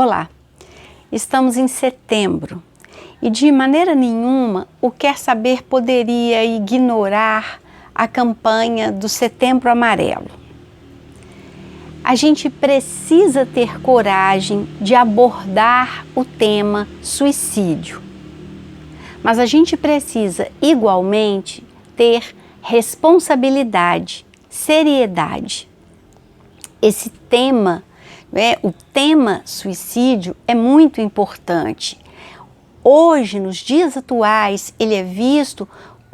Olá, estamos em setembro e de maneira nenhuma o Quer Saber poderia ignorar a campanha do Setembro Amarelo. A gente precisa ter coragem de abordar o tema suicídio, mas a gente precisa igualmente ter responsabilidade, seriedade. Esse tema, o tema suicídio é muito importante. Hoje, nos dias atuais,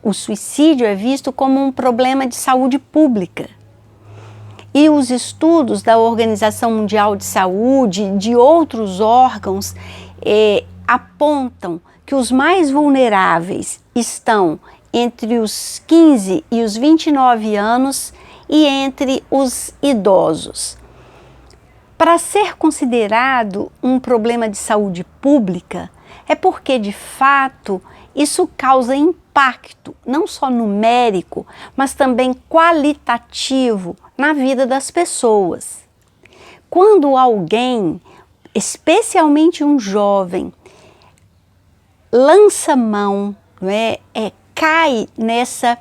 o suicídio é visto como um problema de saúde pública. E os estudos da Organização Mundial de Saúde, de outros órgãos, apontam que os mais vulneráveis estão entre os 15 e os 29 anos e entre os idosos. Para ser considerado um problema de saúde pública, é porque, de fato, isso causa impacto, não só numérico, mas também qualitativo na vida das pessoas. Quando alguém, especialmente um jovem, lança mão, cai nessa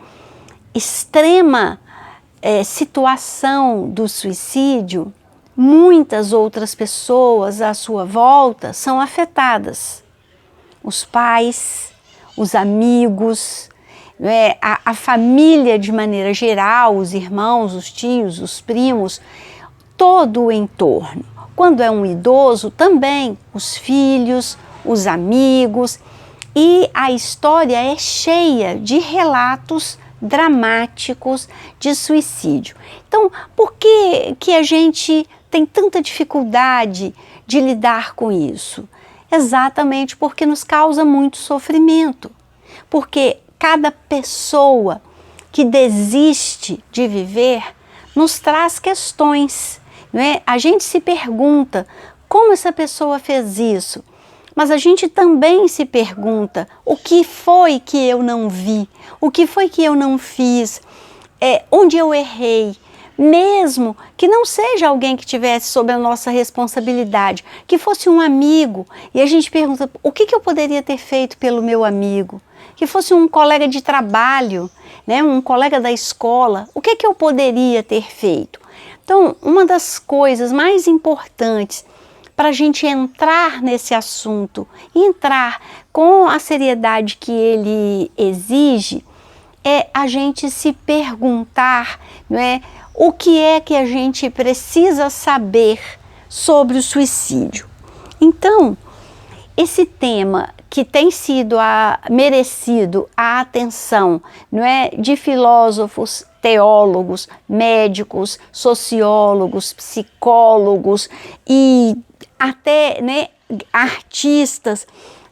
extrema situação do suicídio, muitas outras pessoas à sua volta são afetadas. Os pais, os amigos, a família de maneira geral, os irmãos, os tios, os primos, todo o entorno. Quando é um idoso, também os filhos, os amigos. E a história é cheia de relatos dramáticos de suicídio. Então, por que a gente tem tanta dificuldade de lidar com isso? Exatamente porque nos causa muito sofrimento. Porque cada pessoa que desiste de viver nos traz questões. A gente se pergunta como essa pessoa fez isso. Mas a gente também se pergunta o que foi que eu não vi, o que foi que eu não fiz, onde eu errei, mesmo que não seja alguém que estivesse sob a nossa responsabilidade, que fosse um amigo, e a gente pergunta o que eu poderia ter feito pelo meu amigo, que fosse um colega de trabalho, um colega da escola, o que eu poderia ter feito? Então, uma das coisas mais importantes para a gente entrar nesse assunto, entrar com a seriedade que ele exige, é a gente se perguntar, o que é que a gente precisa saber sobre o suicídio. Então, esse tema que tem sido merecido a atenção, de filósofos, teólogos, médicos, sociólogos, psicólogos e até artistas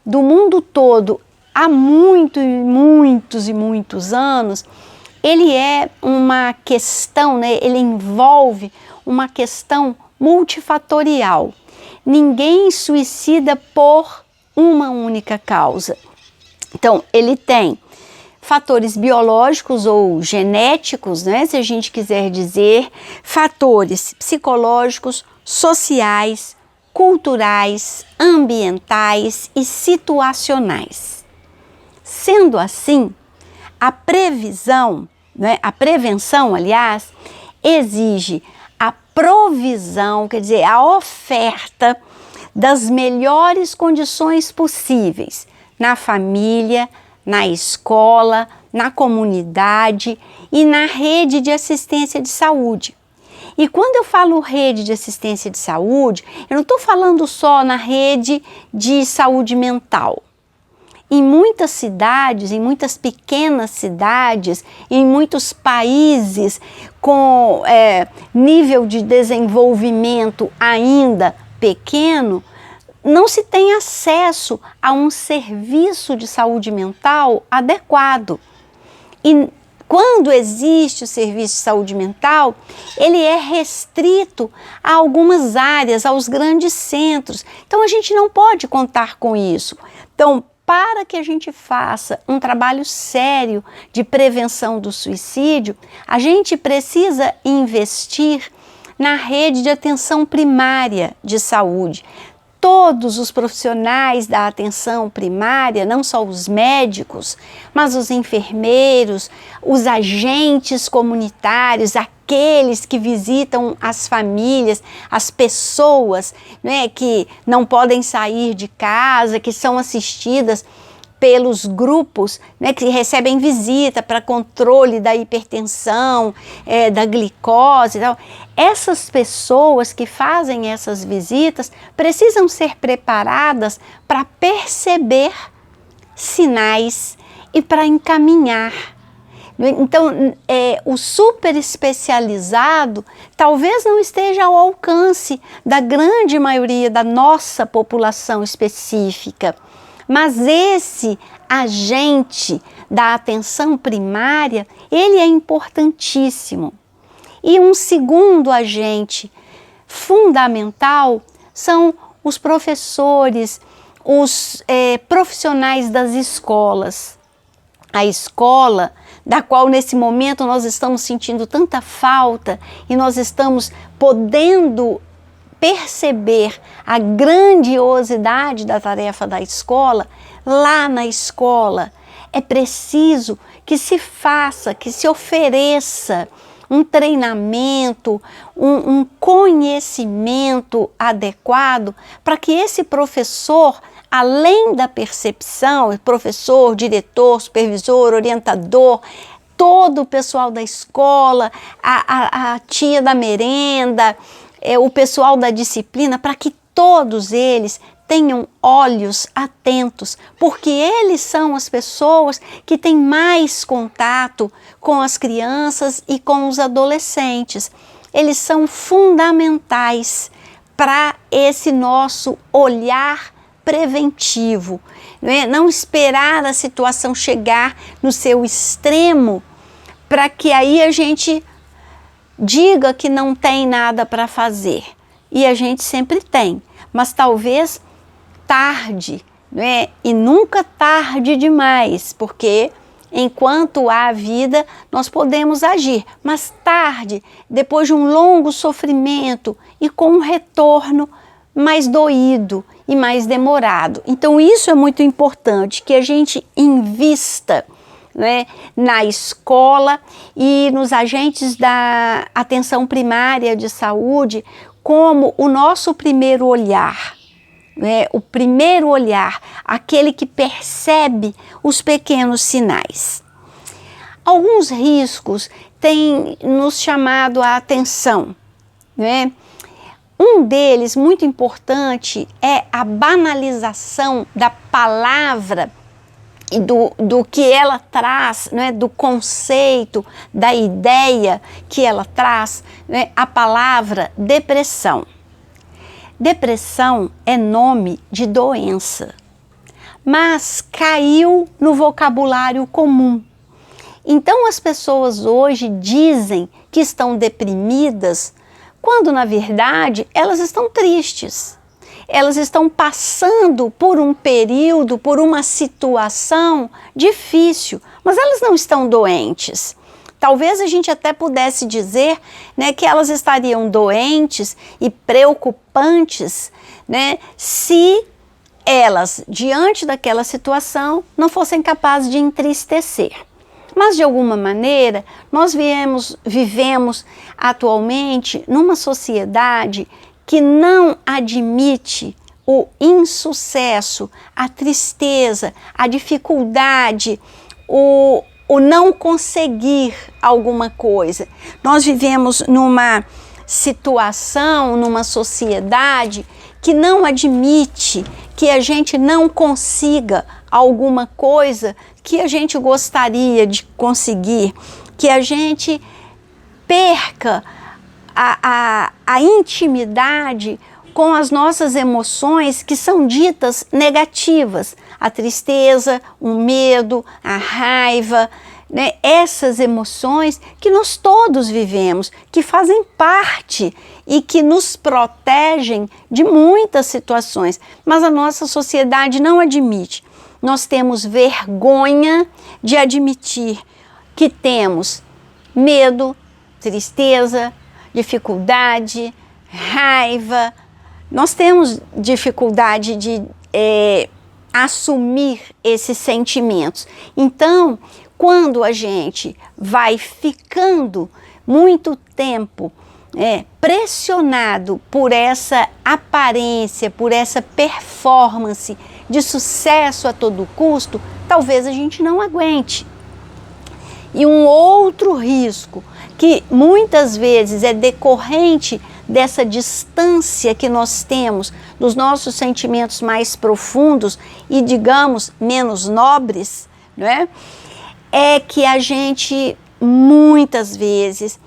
do mundo todo há muitos e muitos anos, ele é uma questão, ele envolve uma questão multifatorial. Ninguém suicida por uma única causa. Então, ele tem fatores biológicos ou genéticos, se a gente quiser dizer, fatores psicológicos, sociais, culturais, ambientais e situacionais. Sendo assim, a prevenção, aliás, exige a provisão, quer dizer, a oferta das melhores condições possíveis na família, na escola, na comunidade e na rede de assistência de saúde. E quando eu falo rede de assistência de saúde, eu não estou falando só na rede de saúde mental. Em muitas cidades, em muitas pequenas cidades, em muitos países com nível de desenvolvimento ainda pequeno, não se tem acesso a um serviço de saúde mental adequado. E quando existe o serviço de saúde mental, ele é restrito a algumas áreas, aos grandes centros. Então, a gente não pode contar com isso. Então, para que a gente faça um trabalho sério de prevenção do suicídio, a gente precisa investir na rede de atenção primária de saúde, todos os profissionais da atenção primária, não só os médicos, mas os enfermeiros, os agentes comunitários, aqueles que visitam as famílias, as pessoas, né, que não podem sair de casa, que são assistidas pelos grupos, né, que recebem visita para controle da hipertensão, da glicose e tal. Essas pessoas que fazem essas visitas precisam ser preparadas para perceber sinais e para encaminhar. Então, o super especializado talvez não esteja ao alcance da grande maioria da nossa população específica, mas esse agente da atenção primária, ele é importantíssimo. E um segundo agente fundamental são os professores, os profissionais das escolas. A escola, da qual nesse momento nós estamos sentindo tanta falta e nós estamos podendo perceber a grandiosidade da tarefa da escola. Lá na escola é preciso que se faça, que se ofereça um treinamento, um conhecimento adequado para que esse professor, além da percepção, professor, diretor, supervisor, orientador, todo o pessoal da escola, a tia da merenda, o pessoal da disciplina, para que todos eles tenham olhos atentos, porque eles são as pessoas que têm mais contato com as crianças e com os adolescentes. Eles são fundamentais para esse nosso olhar preventivo, não esperar a situação chegar no seu extremo para que aí a gente diga que não tem nada para fazer. E a gente sempre tem, mas talvez tarde, né? E nunca tarde demais, porque enquanto há vida nós podemos agir, mas tarde, depois de um longo sofrimento e com um retorno mais doído e mais demorado. Então isso é muito importante, que a gente invista, né, na escola e nos agentes da atenção primária de saúde como o nosso primeiro olhar, né, o primeiro olhar, aquele que percebe os pequenos sinais. Alguns riscos têm nos chamado a atenção, né? Um deles, muito importante, é a banalização da palavra e do que ela traz, né, do conceito, da ideia que ela traz, né, a palavra depressão. Depressão é nome de doença, mas caiu no vocabulário comum. Então as pessoas hoje dizem que estão deprimidas, quando na verdade elas estão tristes. Elas estão passando por um período, por uma situação difícil, mas elas não estão doentes. Talvez a gente até pudesse dizer, né, que elas estariam doentes e preocupantes, né, se elas, diante daquela situação, não fossem capazes de entristecer. Mas, de alguma maneira, nós vivemos atualmente numa sociedade que não admite o insucesso, a tristeza, a dificuldade, o não conseguir alguma coisa. Nós vivemos numa situação, numa sociedade que não admite que a gente não consiga alguma coisa que a gente gostaria de conseguir, que a gente perca a intimidade com as nossas emoções que são ditas negativas, a tristeza, o medo, a raiva, né? Essas emoções que nós todos vivemos, que fazem parte e que nos protegem de muitas situações, mas a nossa sociedade não admite. Nós temos vergonha de admitir que temos medo, tristeza, dificuldade, raiva, nós temos dificuldade de assumir esses sentimentos. Então, quando a gente vai ficando muito tempo pressionado por essa aparência, por essa performance de sucesso a todo custo, talvez a gente não aguente. E um outro risco, que muitas vezes é decorrente dessa distância que nós temos dos nossos sentimentos mais profundos e, digamos, menos nobres, não é? É que a gente muitas vezes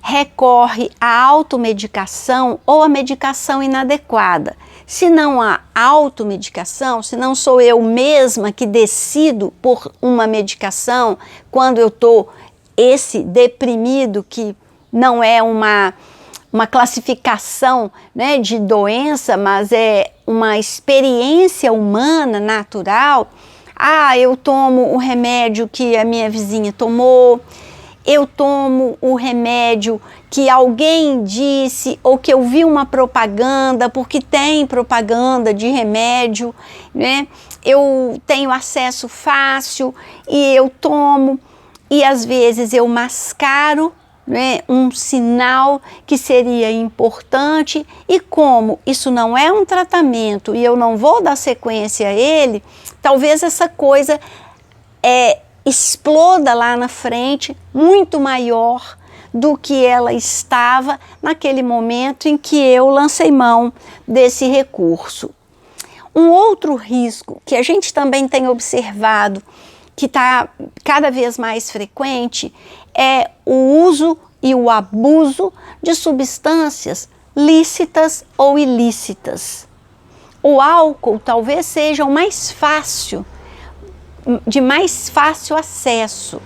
recorre à automedicação ou à medicação inadequada. Se não há automedicação, se não sou eu mesma que decido por uma medicação, quando eu estou esse deprimido, que não é uma classificação, né, de doença, mas é uma experiência humana, natural. Eu tomo o remédio que a minha vizinha tomou, eu tomo o remédio que alguém disse ou que eu vi uma propaganda, porque tem propaganda de remédio, né? Eu tenho acesso fácil e eu tomo, e às vezes eu mascaro, né, um sinal que seria importante, e como isso não é um tratamento e eu não vou dar sequência a ele, talvez essa coisa exploda lá na frente muito maior do que ela estava naquele momento em que eu lancei mão desse recurso. Um outro risco que a gente também tem observado, que está cada vez mais frequente, é o uso e o abuso de substâncias lícitas ou ilícitas. O álcool talvez seja o mais fácil, de mais fácil acesso.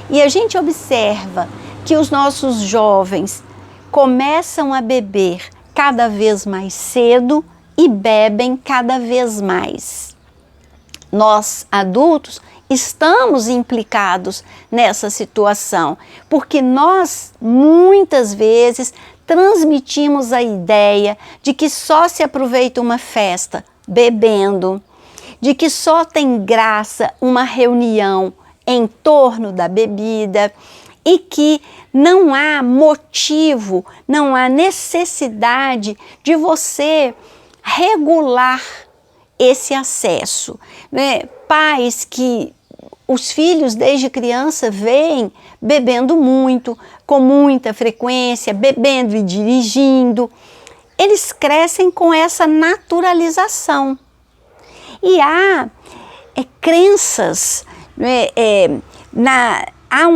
E a gente observa que os nossos jovens começam a beber cada vez mais cedo e bebem cada vez mais. Nós, adultos, estamos implicados nessa situação, porque nós, muitas vezes, transmitimos a ideia de que só se aproveita uma festa bebendo, de que só tem graça uma reunião em torno da bebida e que não há motivo, não há necessidade de você regular esse acesso, né? Pais que os filhos desde criança veem bebendo muito, com muita frequência, bebendo e dirigindo, eles crescem com essa naturalização. E há crenças, né, há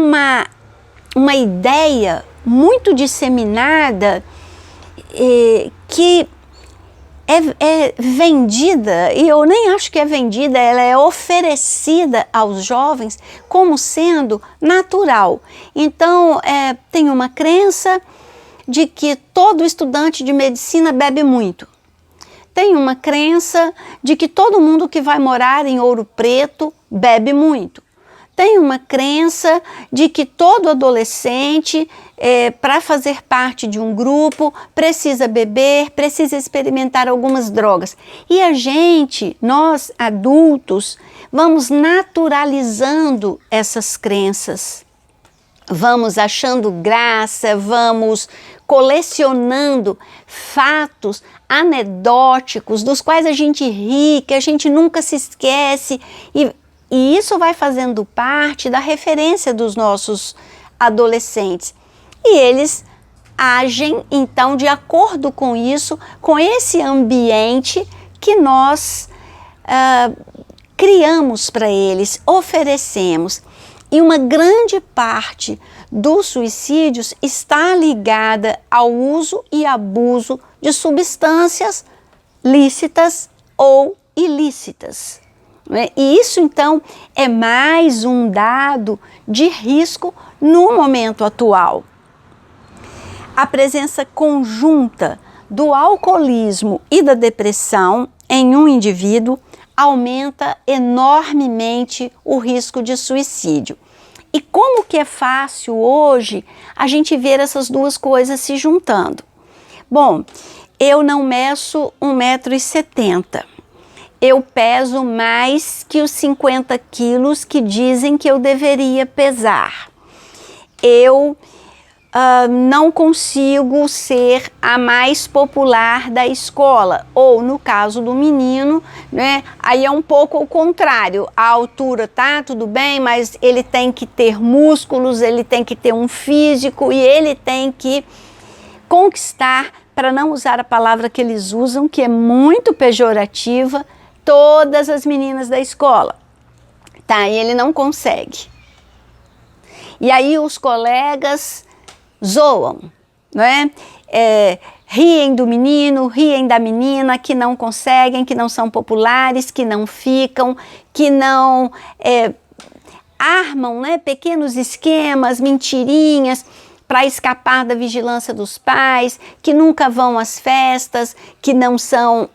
uma ideia muito disseminada que é vendida, e eu nem acho que é vendida, ela é oferecida aos jovens como sendo natural. Então, tem uma crença de que todo estudante de medicina bebe muito. Tem uma crença de que todo mundo que vai morar em Ouro Preto bebe muito. Tem uma crença de que todo adolescente, para fazer parte de um grupo, precisa beber, precisa experimentar algumas drogas. E a gente, nós adultos, vamos naturalizando essas crenças. Vamos achando graça, vamos colecionando fatos anedóticos dos quais a gente ri, que a gente nunca se esquece, e isso vai fazendo parte da referência dos nossos adolescentes. E eles agem, então, de acordo com isso, com esse ambiente que nós criamos para eles, oferecemos. E uma grande parte dos suicídios está ligada ao uso e abuso de substâncias lícitas ou ilícitas. E isso, então, é mais um dado de risco no momento atual. A presença conjunta do alcoolismo e da depressão em um indivíduo aumenta enormemente o risco de suicídio. E como que é fácil hoje a gente ver essas duas coisas se juntando? Bom, eu não meço 1,70 m. Eu peso mais que os 50 quilos que dizem que eu deveria pesar. Eu não consigo ser a mais popular da escola, ou no caso do menino, né, aí é um pouco o contrário, a altura tá tudo bem, mas ele tem que ter músculos, ele tem que ter um físico e ele tem que conquistar, para não usar a palavra que eles usam, que é muito pejorativa, todas as meninas da escola, tá? E ele não consegue. E aí os colegas zoam, não é? Riem do menino, riem da menina, que não conseguem, que não são populares, que não ficam, que não armam, né, pequenos esquemas, mentirinhas para escapar da vigilância dos pais, que nunca vão às festas, que não são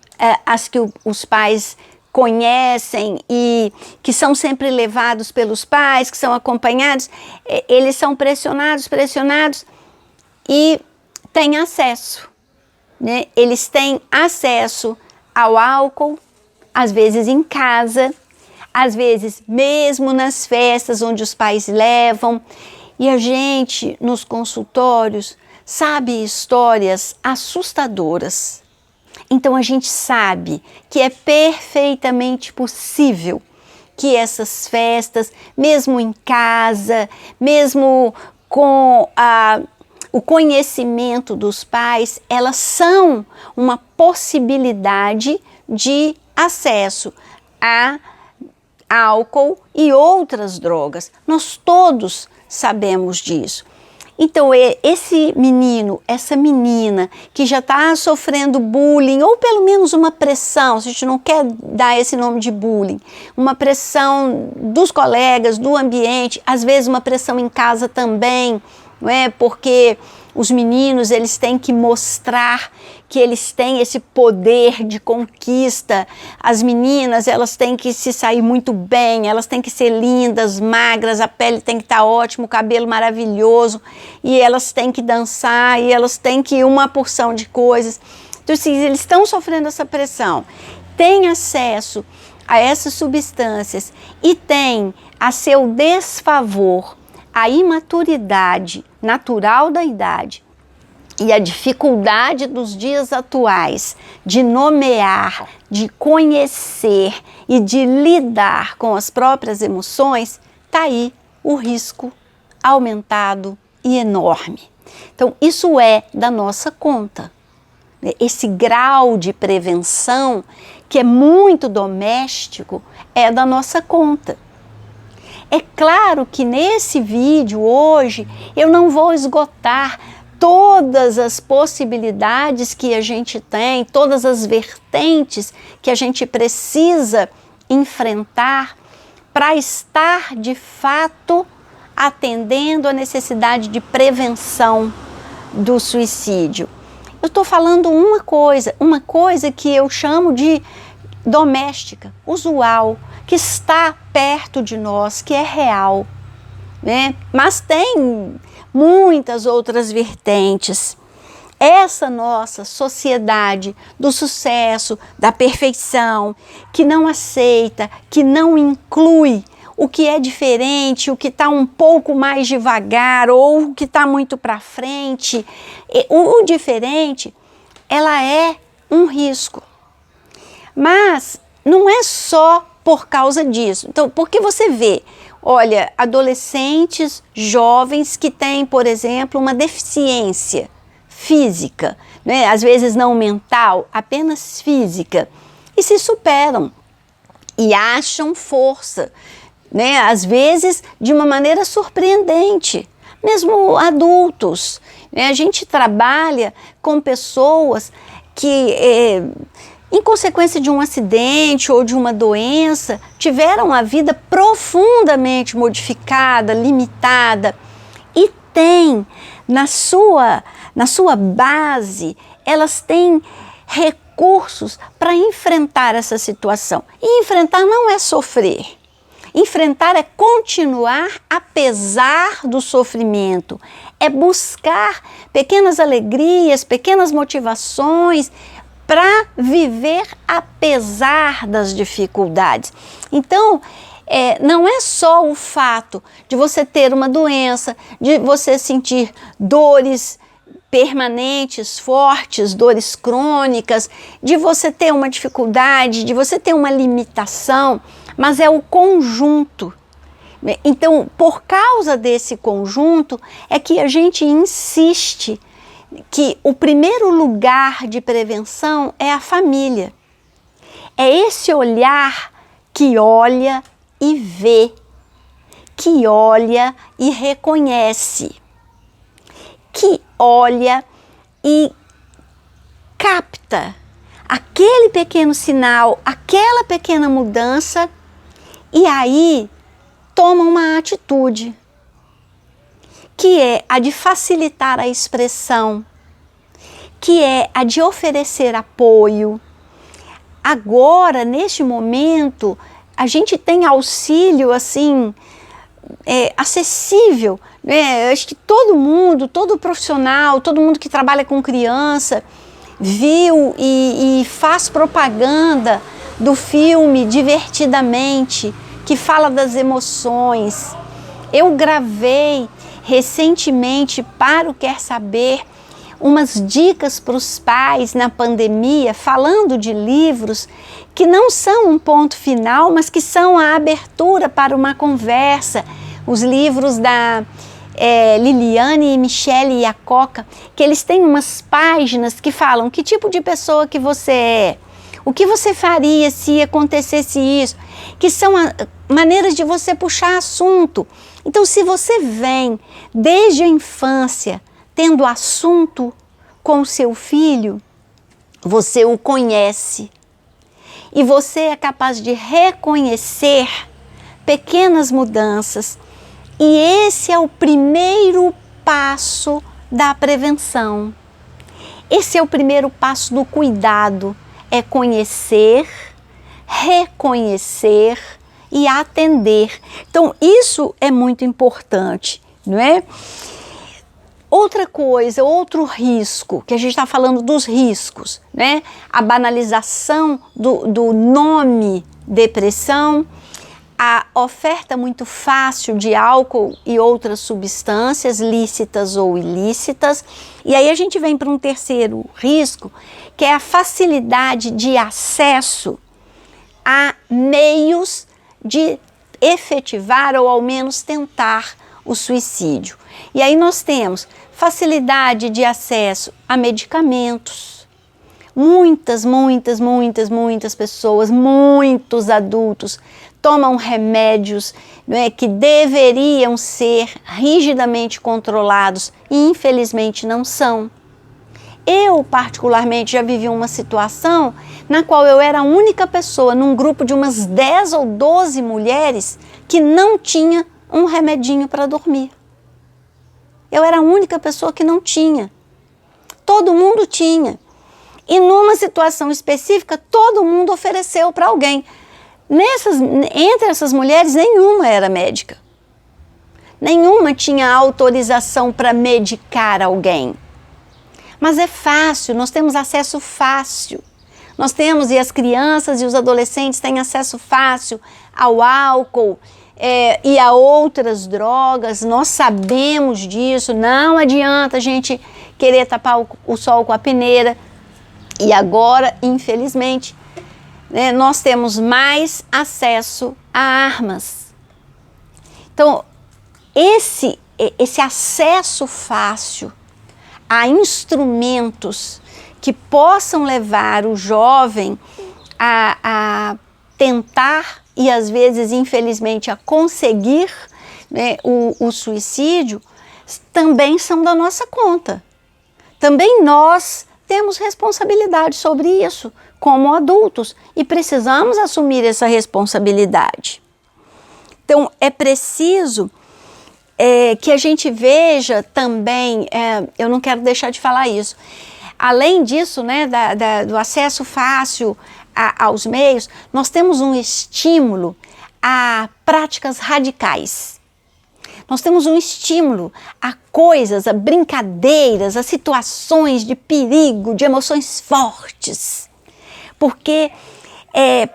as que os pais conhecem e que são sempre levados pelos pais, que são acompanhados. Eles são pressionados e têm acesso, né? Eles têm acesso ao álcool, às vezes em casa, às vezes mesmo nas festas onde os pais levam. E a gente, nos consultórios, sabe histórias assustadoras. Então a gente sabe que é perfeitamente possível que essas festas, mesmo em casa, mesmo com o conhecimento dos pais, elas são uma possibilidade de acesso a álcool e outras drogas. Nós todos sabemos disso. Então esse menino, essa menina que já está sofrendo bullying, ou pelo menos uma pressão, a gente não quer dar esse nome de bullying, uma pressão dos colegas, do ambiente, às vezes uma pressão em casa também, não é? Porque os meninos, eles têm que mostrar que eles têm esse poder de conquista. As meninas, elas têm que se sair muito bem, elas têm que ser lindas, magras, a pele tem que estar ótima, o cabelo maravilhoso, e elas têm que dançar, e elas têm que uma porção de coisas. Então, assim, eles estão sofrendo essa pressão, têm acesso a essas substâncias e têm a seu desfavor a imaturidade natural da idade e a dificuldade dos dias atuais de nomear, de conhecer e de lidar com as próprias emoções, está aí o risco aumentado e enorme. Então, isso é da nossa conta. Esse grau de prevenção, que é muito doméstico, é da nossa conta. É claro que nesse vídeo hoje eu não vou esgotar todas as possibilidades que a gente tem, todas as vertentes que a gente precisa enfrentar para estar de fato atendendo a necessidade de prevenção do suicídio. Eu estou falando uma coisa que eu chamo de doméstica, usual, que está perto de nós, que é real, né? Mas tem muitas outras vertentes. Essa nossa sociedade do sucesso, da perfeição, que não aceita, que não inclui o que é diferente, o que está um pouco mais devagar ou o que está muito para frente, o diferente, ela é um risco. Mas não é só por causa disso. Então, porque você vê, olha, adolescentes jovens que têm, por exemplo, uma deficiência física, né? Às vezes não mental, apenas física, e se superam e acham força, né? Às vezes de uma maneira surpreendente, mesmo adultos, né? A gente trabalha com pessoas que em consequência de um acidente ou de uma doença, tiveram a vida profundamente modificada, limitada, e têm na sua base, elas têm recursos para enfrentar essa situação. E enfrentar não é sofrer. Enfrentar é continuar apesar do sofrimento, é buscar pequenas alegrias, pequenas motivações para viver apesar das dificuldades. Então, não é só o fato de você ter uma doença, de você sentir dores permanentes, fortes, dores crônicas, de você ter uma dificuldade, de você ter uma limitação, mas é o conjunto. Então, por causa desse conjunto, é que a gente insiste que o primeiro lugar de prevenção é a família. É esse olhar que olha e vê, que olha e reconhece, que olha e capta aquele pequeno sinal, aquela pequena mudança e aí toma uma atitude, que é a de facilitar a expressão, que é a de oferecer apoio. Agora, neste momento, a gente tem auxílio assim, acessível, né? Acho que todo mundo, todo profissional, todo mundo que trabalha com criança, viu e faz propaganda do filme Divertidamente, que fala das emoções. Eu gravei recentemente para o Quer Saber umas dicas para os pais na pandemia, falando de livros que não são um ponto final, mas que são a abertura para uma conversa. Os livros da Liliane e Michele Iacoca, que eles têm umas páginas que falam que tipo de pessoa que você é, o que você faria se acontecesse isso, que são maneiras de você puxar assunto. Então, se você vem desde a infância tendo assunto com o seu filho, você o conhece e você é capaz de reconhecer pequenas mudanças. E esse é o primeiro passo da prevenção. Esse é o primeiro passo do cuidado, é conhecer, reconhecer e atender. Então, isso é muito importante, não é? Outra coisa, outro risco, que a gente está falando dos riscos, né? A banalização do nome depressão, a oferta muito fácil de álcool e outras substâncias lícitas ou ilícitas. E aí a gente vem para um terceiro risco, que é a facilidade de acesso a meios de efetivar ou ao menos tentar o suicídio. E aí nós temos facilidade de acesso a medicamentos. Muitas pessoas, muitos adultos tomam remédios, né, que deveriam ser rigidamente controlados e infelizmente não são. Eu particularmente já vivi uma situação na qual eu era a única pessoa num grupo de umas 10 ou 12 mulheres que não tinha um remedinho para dormir. Eu era a única pessoa que não tinha. Todo mundo tinha. E numa situação específica, todo mundo ofereceu para alguém. Entre essas mulheres, nenhuma era médica. Nenhuma tinha autorização para medicar alguém. Mas é fácil, nós temos acesso fácil. Nós temos, e as crianças e os adolescentes têm acesso fácil ao álcool e a outras drogas. Nós sabemos disso, não adianta a gente querer tapar o sol com a peneira. E agora, infelizmente, nós temos mais acesso a armas. Então, esse acesso fácil a instrumentos que possam levar o jovem a tentar e às vezes, infelizmente, a conseguir, né, o suicídio, também são da nossa conta. Também nós temos responsabilidade sobre isso como adultos e precisamos assumir essa responsabilidade. Então, é preciso que a gente veja também, eu não quero deixar de falar isso, além disso, né, do acesso fácil aos meios, nós temos um estímulo a práticas radicais. Nós temos um estímulo a coisas, a brincadeiras, a situações de perigo, de emoções fortes. Porque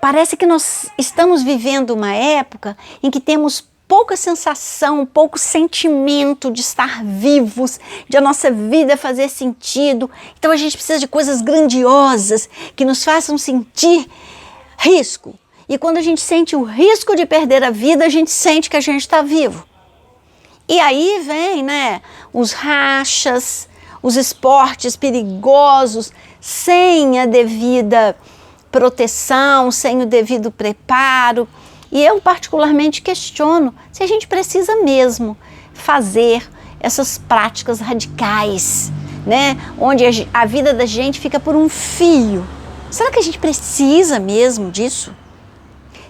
parece que nós estamos vivendo uma época em que temos pouca sensação, pouco sentimento de estar vivos, de a nossa vida fazer sentido. Então a gente precisa de coisas grandiosas que nos façam sentir risco. E quando a gente sente o risco de perder a vida, a gente sente que a gente está vivo. E aí vem, né, os rachas, os esportes perigosos, sem a devida proteção, sem o devido preparo. E eu particularmente questiono se a gente precisa mesmo fazer essas práticas radicais, né? Onde a vida da gente fica por um fio. Será que a gente precisa mesmo disso?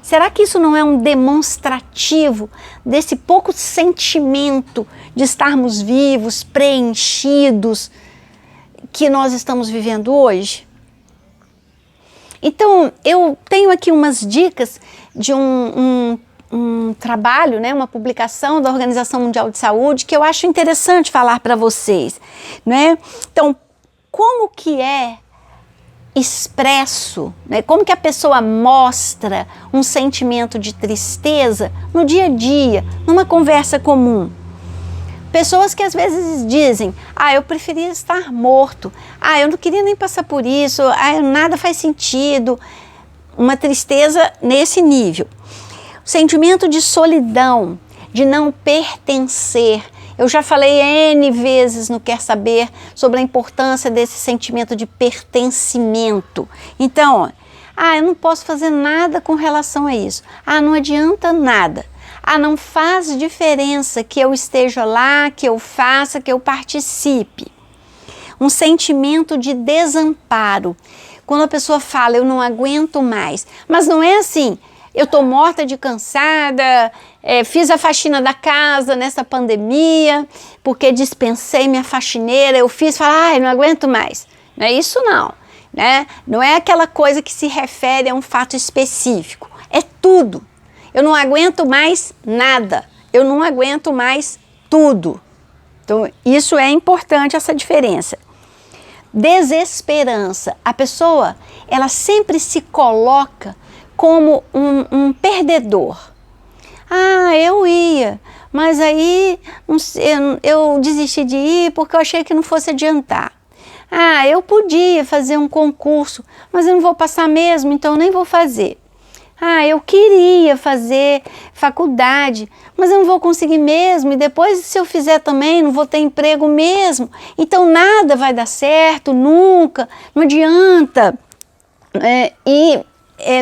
Será que isso não é um demonstrativo desse pouco sentimento de estarmos vivos, preenchidos, que nós estamos vivendo hoje? Então, eu tenho aqui umas dicas de um trabalho, né, uma publicação da Organização Mundial de Saúde que eu acho interessante falar para vocês, né? Então, como que é expresso, né? Como que a pessoa mostra um sentimento de tristeza no dia a dia, numa conversa comum? Pessoas que às vezes dizem, eu preferia estar morto, eu não queria nem passar por isso, nada faz sentido. Uma tristeza nesse nível. O sentimento de solidão, de não pertencer. Eu já falei N vezes no Quer Saber sobre a importância desse sentimento de pertencimento. Então, eu não posso fazer nada com relação a isso. Não adianta nada. Não faz diferença que eu esteja lá, que eu faça, que eu participe. Um sentimento de desamparo. Quando a pessoa fala, eu não aguento mais. Mas não é assim, eu estou morta de cansada, fiz a faxina da casa nessa pandemia, porque dispensei minha faxineira, eu fiz, não aguento mais. Não é isso não, né? Não é aquela coisa que se refere a um fato específico. É tudo. Eu não aguento mais nada, eu não aguento mais tudo. Então, isso é importante, essa diferença. Desesperança. A pessoa, ela sempre se coloca como um perdedor. Eu ia, mas aí eu desisti de ir porque eu achei que não fosse adiantar. Eu podia fazer um concurso, mas eu não vou passar mesmo, então eu nem vou fazer. Eu queria fazer faculdade, mas eu não vou conseguir mesmo, e depois se eu fizer também não vou ter emprego mesmo, então nada vai dar certo, nunca, não adianta.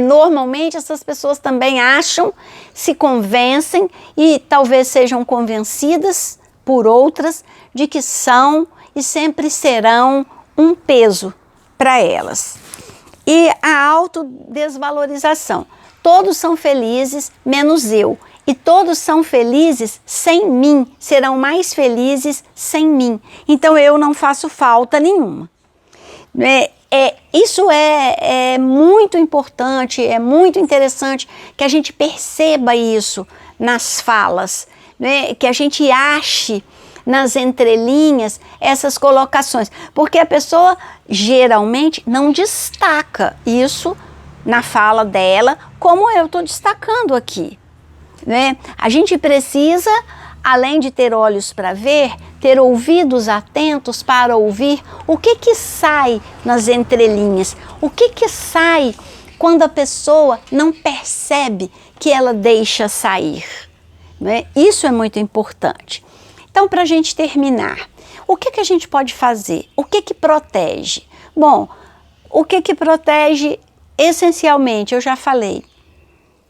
Normalmente essas pessoas também acham, se convencem e talvez sejam convencidas por outras de que são e sempre serão um peso para elas. E a autodesvalorização. Todos são felizes, menos eu. E todos são felizes sem mim, serão mais felizes sem mim. Então eu não faço falta nenhuma. Isso é muito importante, é muito interessante que a gente perceba isso nas falas, né? Que a gente ache nas entrelinhas essas colocações, porque a pessoa geralmente não destaca isso na fala dela, como eu estou destacando aqui, né? A gente precisa, além de ter olhos para ver, ter ouvidos atentos para ouvir o que sai nas entrelinhas, o que sai quando a pessoa não percebe que ela deixa sair, né? Isso é muito importante. Então, para a gente terminar, o que a gente pode fazer? O que protege? Bom, o que protege essencialmente, eu já falei,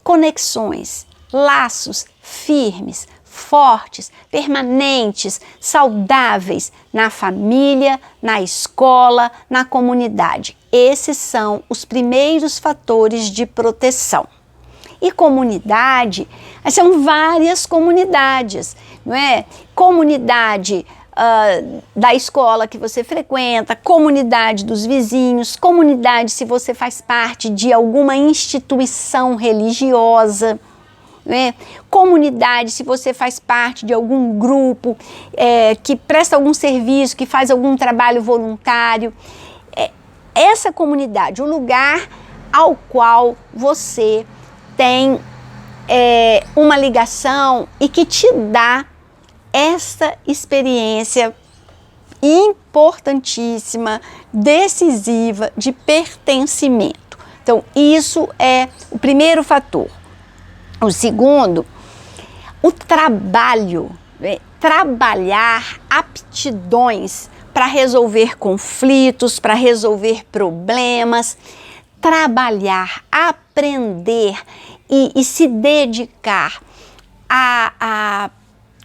conexões, laços firmes, fortes, permanentes, saudáveis na família, na escola, na comunidade. Esses são os primeiros fatores de proteção. E comunidade, são várias comunidades, não é? Comunidade da escola que você frequenta, comunidade dos vizinhos, comunidade se você faz parte de alguma instituição religiosa, né? Comunidade, se você faz parte de algum grupo que presta algum serviço, que faz algum trabalho voluntário, essa comunidade, o lugar ao qual você tem uma ligação e que te dá essa experiência importantíssima, decisiva de pertencimento. Então, isso é o primeiro fator. O segundo, o trabalho, né? Trabalhar aptidões para resolver conflitos, para resolver problemas, trabalhar, aprender e se dedicar a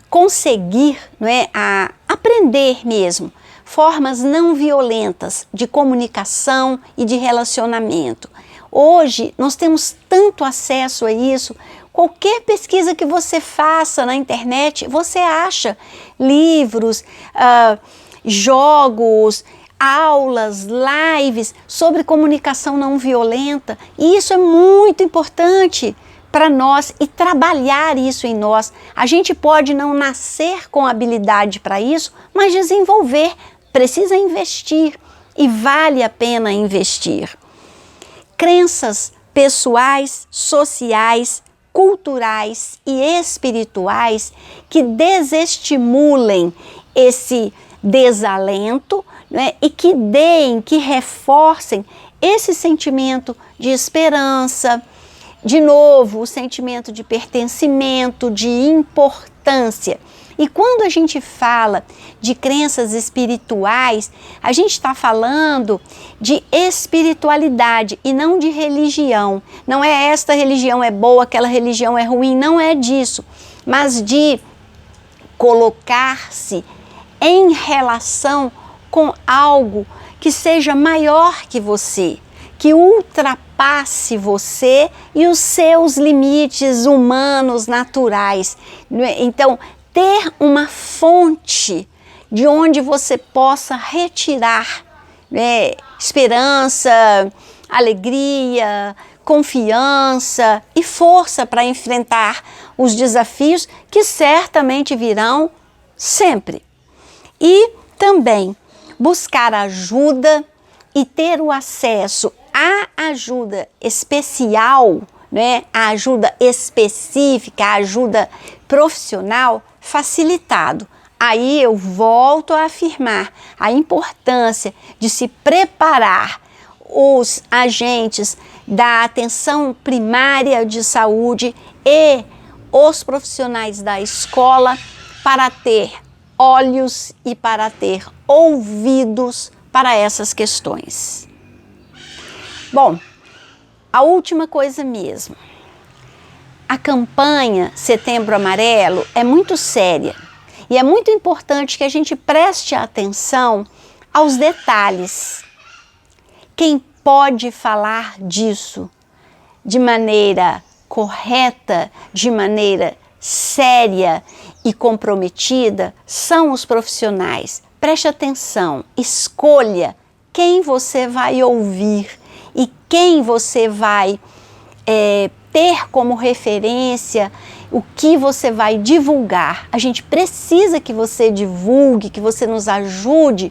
conseguir, não é? A aprender mesmo formas não violentas de comunicação e de relacionamento. Hoje nós temos tanto acesso a isso. Qualquer pesquisa que você faça na internet, você acha livros, jogos, aulas, lives sobre comunicação não violenta. E isso é muito importante para nós e trabalhar isso em nós. A gente pode não nascer com habilidade para isso, mas desenvolver, precisa investir e vale a pena investir. Crenças pessoais, sociais, culturais e espirituais que desestimulem esse desalento, né, e que deem, que reforcem esse sentimento de esperança, de novo, o sentimento de pertencimento, de importância. E quando a gente fala de crenças espirituais, a gente está falando de espiritualidade e não de religião. Não é esta religião é boa, aquela religião é ruim, não é disso. Mas de colocar-se em relação com algo que seja maior que você, que ultrapasse você e os seus limites humanos, naturais. Então, ter uma fonte de onde você possa retirar, né, esperança, alegria, confiança e força para enfrentar os desafios que certamente virão sempre. E também buscar ajuda e ter o acesso à ajuda especial, né, a ajuda específica, a ajuda profissional facilitado. Aí eu volto a afirmar a importância de se preparar os agentes da atenção primária de saúde e os profissionais da escola para ter olhos e para ter ouvidos para essas questões. Bom, a última coisa mesmo. A campanha Setembro Amarelo é muito séria e é muito importante que a gente preste atenção aos detalhes. Quem pode falar disso de maneira correta, de maneira séria e comprometida são os profissionais. Preste atenção, escolha quem você vai ouvir e quem você vai ter como referência, o que você vai divulgar. A gente precisa que você divulgue, que você nos ajude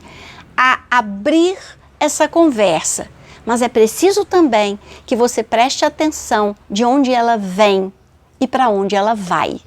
a abrir essa conversa. Mas é preciso também que você preste atenção de onde ela vem e para onde ela vai.